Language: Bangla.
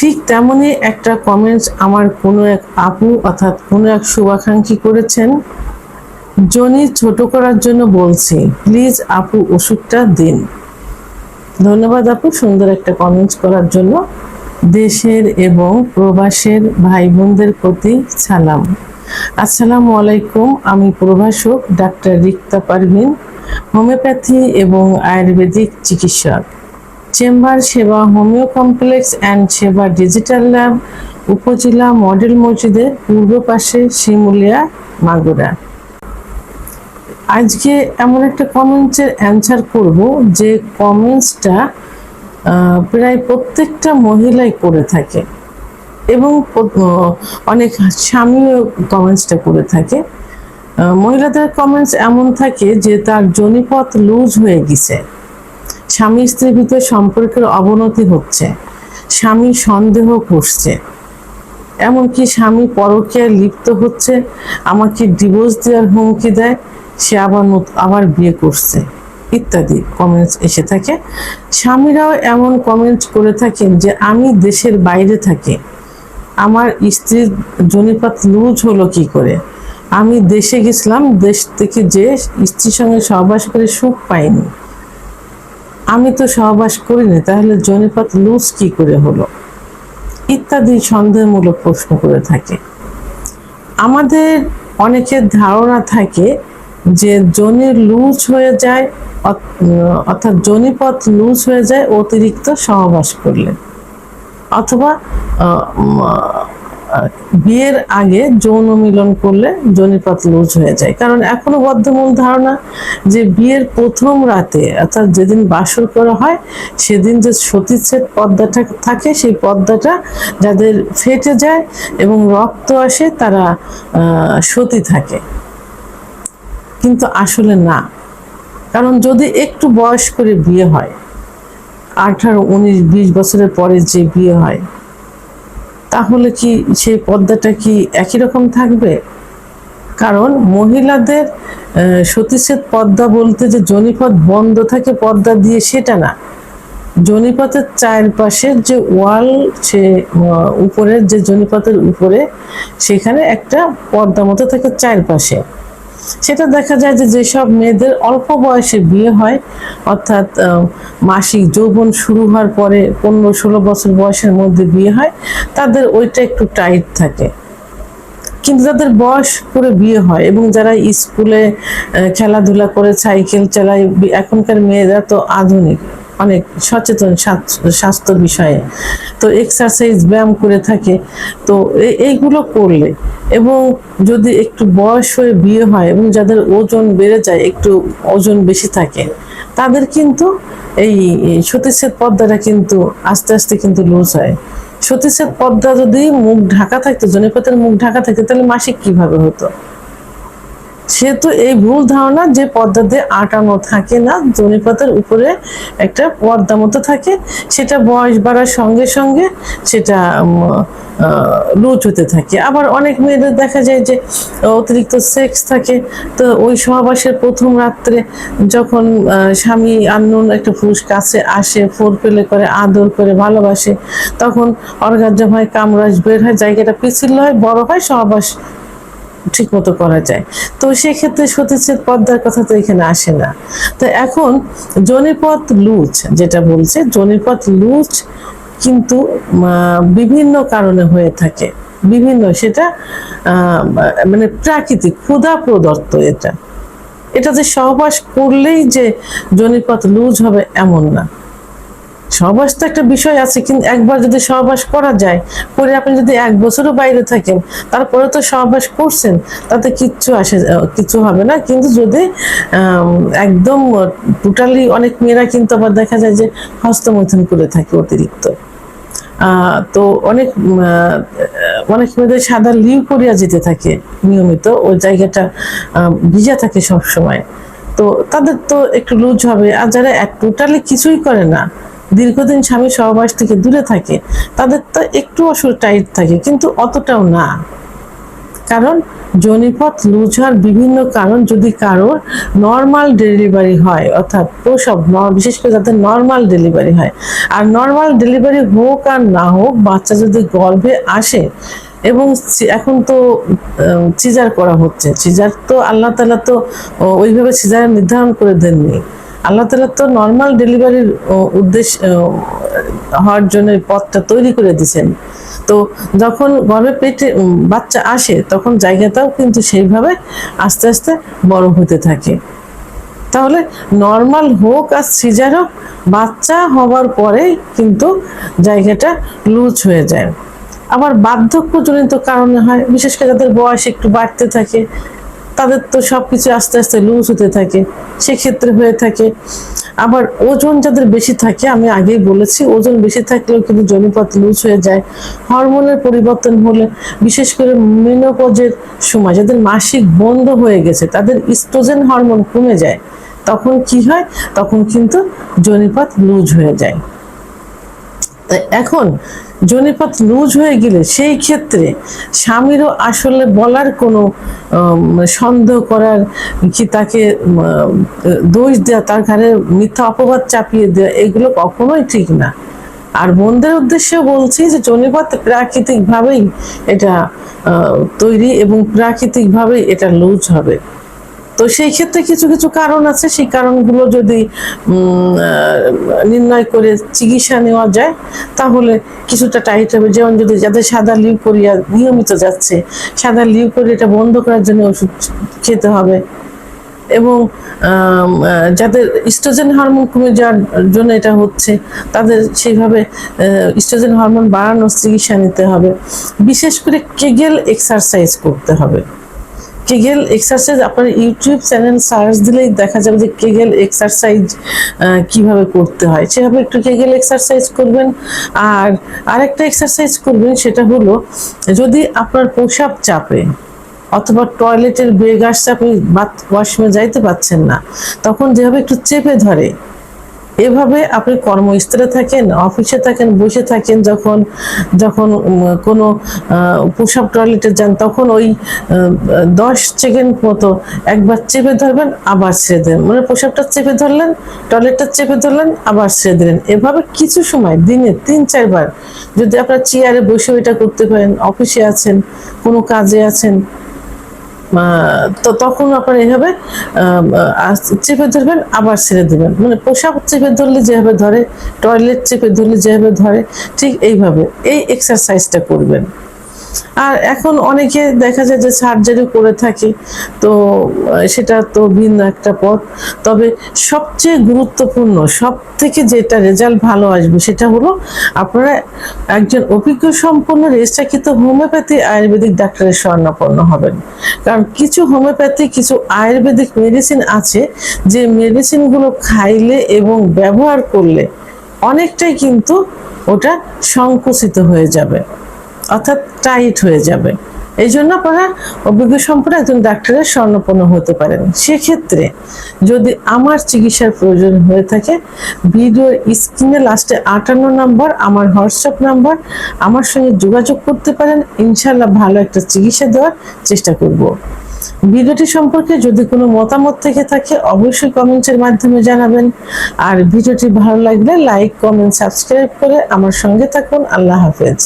ঠিক তেমনই একটা কমেন্টস আমার কোনো এক আপু অর্থাৎ কোনো এক শুভাকাঙ্ক্ষী করেছেন। জনি ছোট করার জন্য বলছি, প্লিজ আপু ওষুধটা দিন। ধন্যবাদ আপু সুন্দর একটা কমেন্টস করার জন্য। দেশের এবং প্রবাসের ভাই বোনদের প্রতি সালাম। আসসালামু আলাইকুম। আমি প্রভাষক ডাক্তার রিক্তা পারভিন, হোমিওপ্যাথি এবং আয়ুর্বেদিক চিকিৎসক। চেম্বার সেবা হোমিও কমপ্লেক্স অ্যান্ড সেবা ডিজিটাল ল্যাব, উপজেলা মডেল মসজিদের পূর্ব পাশে, শিমুলিয়া, মাগুরা। আজকে এমন একটা কমেন্টসের অ্যান্সার করব যে কমেন্টসটা প্রায় প্রত্যেকটা মহিলাই করে থাকে এবং অনেক স্বামীও কমেন্টসটা করে থাকে। মহিলাদের কমেন্টস এমন থাকে যে তার যোনিপথ লুজ হয়ে গেছে, স্বামী স্ত্রীর ভিতরে সম্পর্কের অবনতি হচ্ছে, স্বামী সন্দেহ করছে, এমনকি স্বামী পরকীয়ায় লিপ্ত হচ্ছে, আমাকে ডিভোর্স দেওয়ার হুমকি দেয়, সে আবার বিয়ে করছে ইত্যাদি কমেন্টস এসে থাকে। স্বামীরাও এমন কমেন্টস করে থাকেন যে আমি দেশের বাইরে থাকি, আমার স্ত্রীর যোনিপথ লুজ হলো কি করে, আমি দেশে গেছিলাম, দেশ থেকে যে স্ত্রীর সঙ্গে সহবাস করে সুখ পাইনি, আমি তো সহবাস করিনি, তাহলে যোনিপথ লুজ কি করে হলো ইত্যাদি সন্দেহমূলক প্রশ্ন করে থাকে। আমাদের অনেকের ধারণা থাকে যে যোনি লুজ হয়ে যায় অর্থাৎ যোনিপথ লুজ হয়ে যায় অতিরিক্ত সহবাস করলে, অথবা বিয়ের আগে যৌন মিলন করলে যোনিপথ লুজ হয়ে যায়। কারণ এখনো বদ্ধমূল ধারণা যে বিয়ের প্রথম রাতে অর্থাৎ যেদিন বাসর করা হয় সেদিন যে সতীচ্ছেদ পর্দাটা থাকে, সেই পর্দাটা যাদের ফেটে যায় এবং রক্ত আসে তারা সতী থাকে, কিন্তু আসলে না। কারণ যদি একটু বয়স করে বিয়ে হয়, 18, 19, 20 বছরের পরে যে বিয়ে হয়, তাহলে কি সেই পর্দাটা কি একই রকম থাকবে? কারণ মহিলাদের সতীচ্ছেদ পর্দা বলতে যে যোনিপথ বন্ধ থাকে পর্দা দিয়ে, সেটা না। যোনিপথের চারপাশের যে ওয়াল, সে উপরের যে যোনিপথের উপরে সেখানে একটা পর্দা মতো থাকে চারপাশে। সেটা দেখা যায় যে যেসব মেয়েদের অল্প বয়সে বিয়ে হয় অর্থাৎ মাসিক যৌবন শুরু হওয়ার পরে 15-16 বছর বয়সের মধ্যে বিয়ে হয়, তাদের ওইটা একটু টাইট থাকে। কিন্তু যাদের বয়স করে বিয়ে হয় এবং যারা স্কুলে খেলাধুলা করে, সাইকেল চালায়, এখনকার মেয়েরা তো আধুনিক, অনেক সচেতন স্বাস্থ্য বিষয়ে, তো এক্সারসাইজ ব্যায়াম করে থাকে, তো এইগুলো করলে এবং যদি একটু বয়স হয়ে বিয়ে হয় এবং যাদের ওজন বেড়ে যায়, একটু ওজন বেশি থাকে, তাদের কিন্তু এই সতীচ্ছেদ পর্দাটা কিন্তু আস্তে আস্তে কিন্তু লুজ হয়। সতীচ্ছেদ পর্দা যদি মুখ ঢাকা থাকতো, যোনিপথের মুখ ঢাকা থাকতো, তাহলে মাসিক কিভাবে হতো? সেহেতু এই ভুল ধারণা যে পর্দা দিয়ে আটানো থাকে না, যোনিপথের উপরে একটা পর্দা মতো থাকে, সেটা বয়স বাড়ার সঙ্গে সঙ্গে সেটা লুজ হতে থাকে। আবার অনেক মেয়েদের দেখা যায় যে অতিরিক্ত সেক্স থাকে, তো ওই সহবাসের প্রথম রাত্রে যখন স্বামী আননোন একটা পুরুষ কাছে আসে, ফোর পেলে করে, আদর করে, ভালোবাসে, তখন অর্গাজম হয়, কামরাজ বের হয়, জায়গাটা পিছিল হয়, বড় হয়, সহবাস ঠিক মতো করা যায়। তো সেক্ষেত্রে সতীচ্ছেদ পর্দার কথা তো এখানে আসে না। তো এখন যোনিপথ লুজ যেটা বলছে, যোনিপথ লুজ কিন্তু বিভিন্ন কারণে হয়ে থাকে, সেটা মানে প্রাকৃতিক ক্ষুধা প্রদত্ত। এটা যে সহবাস করলেই যে যোনিপথ লুজ হবে এমন না। সহবাস তো একটা বিষয় আছে, কিন্তু একবার যদি সহবাস করা যায়, পরে আপনি যদি 1 বছরও বাইরে থাকেন, তারপরে তো সহবাস করছেন, তাতে কিচ্ছু হবে না। কিন্তু যদি একদম টোটালি, অনেক মেয়েরা কিন্তু আবার দেখা যায় যে হস্তমৈথুন করে থাকে অতিরিক্ত, তো অনেক মেয়েদের সাদা লিউকোরিয়া যেতে থাকে নিয়মিত, ওই জায়গাটা ভিজা থাকে সব সময়, তো তাদের তো একটু লুজ হবে। আর যারা টোটালি কিছুই করে না, দীর্ঘদিন স্বামী সহবাস থেকে দূরে থাকে, তাদের তো একটু টাইট থাকে, কিন্তু অতটাও না। কারণ যোনিপথ লুজ হওয়ার বিভিন্ন কারণ, যদি কারোর নর্মাল ডেলিভারি হয়, অর্থাৎ প্রসব, বিশেষ করে যাদের নর্মাল ডেলিভারি হয়, আর নর্মাল ডেলিভারি হোক আর না হোক, বাচ্চা যদি গর্ভে আসে, এবং এখন তো সিজার করা হচ্ছে, সিজার তো আল্লাহ তাআলা তো ওইভাবে সিজার নির্ধারণ করে দেননি। আল্লাহ তাআলা তো নর্মাল ডেলিভারির উদ্দেশ্য হওয়ার জন্য পথটা তৈরি করে দিয়েছেন। তো যখন গর্ভে পেটে বাচ্চা আসে, তখন জায়গাটাও কিন্তু সেইভাবে আস্তে আস্তে বড় হতে থাকে। তাহলে নর্মাল হোক আর সিজার হোক, বাচ্চা হওয়ার পরে কিন্তু জায়গাটা লুজ হয়ে যায়। আবার বার্ধক্যজনিত কারণে হয়, বিশেষ করে যাদের বয়স একটু বাড়তে থাকে, তাদের তো সবকিছু আস্তে আস্তে লুজ হতে থাকে, সেক্ষেত্রে হয়ে থাকে। আবার ওজন যাদের বেশি থাকে, আমি আগেই বলেছি, ওজন বেশি থাকলেও কিন্তু যোনিপথ লুজ হয়ে যায়। হরমোনের পরিবর্তন হলে, বিশেষ করে মেনোপজের সময় যাদের মাসিক বন্ধ হয়ে গেছে, তাদের ইস্ট্রোজেন হরমোন কমে যায়, তখন কি হয়, তখন কিন্তু যোনিপথ লুজ হয়ে যায়। এখন যোনিপথ লুজ হয়ে গেলে সেই ক্ষেত্রে স্বামীরও আসলে বলার কোনো সন্দেহ করার, কি তাকে দোষ দেওয়া, তার ঘাড়ে মিথ্যা অপবাদ চাপিয়ে দেওয়া, এগুলো কখনোই ঠিক না। আর বোনদের উদ্দেশ্যে বলছি যে যোনিপথ প্রাকৃতিকভাবেই এটা তৈরি, এবং প্রাকৃতিকভাবেই এটা লুজ হবে। তো সেই ক্ষেত্রে কিছু কিছু কারণ আছে, সেই কারণগুলো যদি নির্ণয় করে চিকিৎসা নেওয়া যায়, তাহলে কিছুটা টাইট হবে। যেমন যদি যাদের সাদা লিউকোরিয়া নিয়মিত যাচ্ছে, সাদা লিউকোরিয়াটা বন্ধ করার জন্য ওষুধ খেতে হবে। এবং যাদের ইস্ট্রোজেন হরমোন কমে যাওয়ার জন্য এটা হচ্ছে, তাদের সেইভাবে ইস্ট্রোজেন হরমোন বাড়ানোর চিকিৎসা নিতে হবে। বিশেষ করে কেগেল এক্সারসাইজ করতে হবে। কেগেল এক্সারসাইজ আপনার ইউটিউব চ্যানেল সার্চ দিলেই দেখা যাবে যে কেগেল এক্সারসাইজ কিভাবে করতে হয়, সেভাবে একটু কেগেল এক্সারসাইজ করবেন। আর আরেকটা এক্সারসাইজ করবেন, সেটা হলো যদি আপনার প্রস্রাব চাপে অথবা টয়লেটের বেগ আসছে, আপনি ওয়াশরুমে যাইতে পারছেন না, তখন যেভাবে একটু চেপে ধরে, এভাবে আপনি কর্মস্থলে থাকেন, অফিসে থাকেন, বসে থাকেন, যখন যখন কোনো প্রস্রাব টয়লেটে যান, তখন ওই 10 সেকেন্ড মতো একবার চেপে ধরবেন, আবার ছেড়ে দেবেন। মানে প্রস্রাবটা চেপে ধরলেন, টয়লেটটা চেপে ধরলেন, আবার ছেড়ে দিলেন। এভাবে কিছু সময়, দিনে 3-4 বার, যদি আপনার চেয়ারে বসে এটা করতে পারেন, অফিসে আছেন, কোনো কাজে আছেন, তো তখন আপনার এইভাবে চেপে ধরবেন, আবার ছেড়ে দেবেন। মানে পোশাক চেপে ধরলে যেভাবে ধরে, টয়লেট চেপে ধরলে যেভাবে ধরে, ঠিক এইভাবে এই এক্সারসাইজটা করবেন। আর এখন অনেকে দেখা যায় যে সার্জারি করে থাকে, তো সেটা তো ভিন্ন একটা পথ। তবে সবচেয়ে গুরুত্বপূর্ণ, সব থেকে যেটা রেজাল্ট ভালো আসবে, সেটা হলো আপনারা একজন অভিজ্ঞ সম্পন্ন রেজিস্ট্রাকৃত হোমিওপ্যাথি আয়ুর্বেদিক ডাক্তারের শরণাপন্ন হবেন। কারণ কিছু হোমিওপ্যাথি, কিছু আয়ুর্বেদিক মেডিসিন আছে, যে মেডিসিনগুলো খাইলে এবং ব্যবহার করলে অনেকটাই কিন্তু ওটা সংকুচিত হয়ে যাবে, অর্থাৎ টাইট হয়ে যাবে। এই জন্য আপনারা অভিজ্ঞ সম্পন্ন একজন ডাক্তারের শরণাপন্ন হতে পারেন। সেক্ষেত্রে যদি আমার চিকিৎসার প্রয়োজন হয়ে থাকে, ভিডিওর স্ক্রিনে লাস্টে 58 নাম্বার আমার হোয়াটসঅ্যাপ নাম্বার, আমার সঙ্গে যোগাযোগ করতে পারেন। ইনশাআল্লাহ ভালো একটা চিকিৎসা দেওয়ার চেষ্টা করব। ভিডিওটি সম্পর্কে যদি কোনো মতামত থেকে থাকে, অবশ্যই কমেন্টের মাধ্যমে জানাবেন। আর ভিডিওটি ভালো লাগলে লাইক, কমেন্ট, সাবস্ক্রাইব করে আমার সঙ্গে থাকুন। আল্লাহ হাফেজ।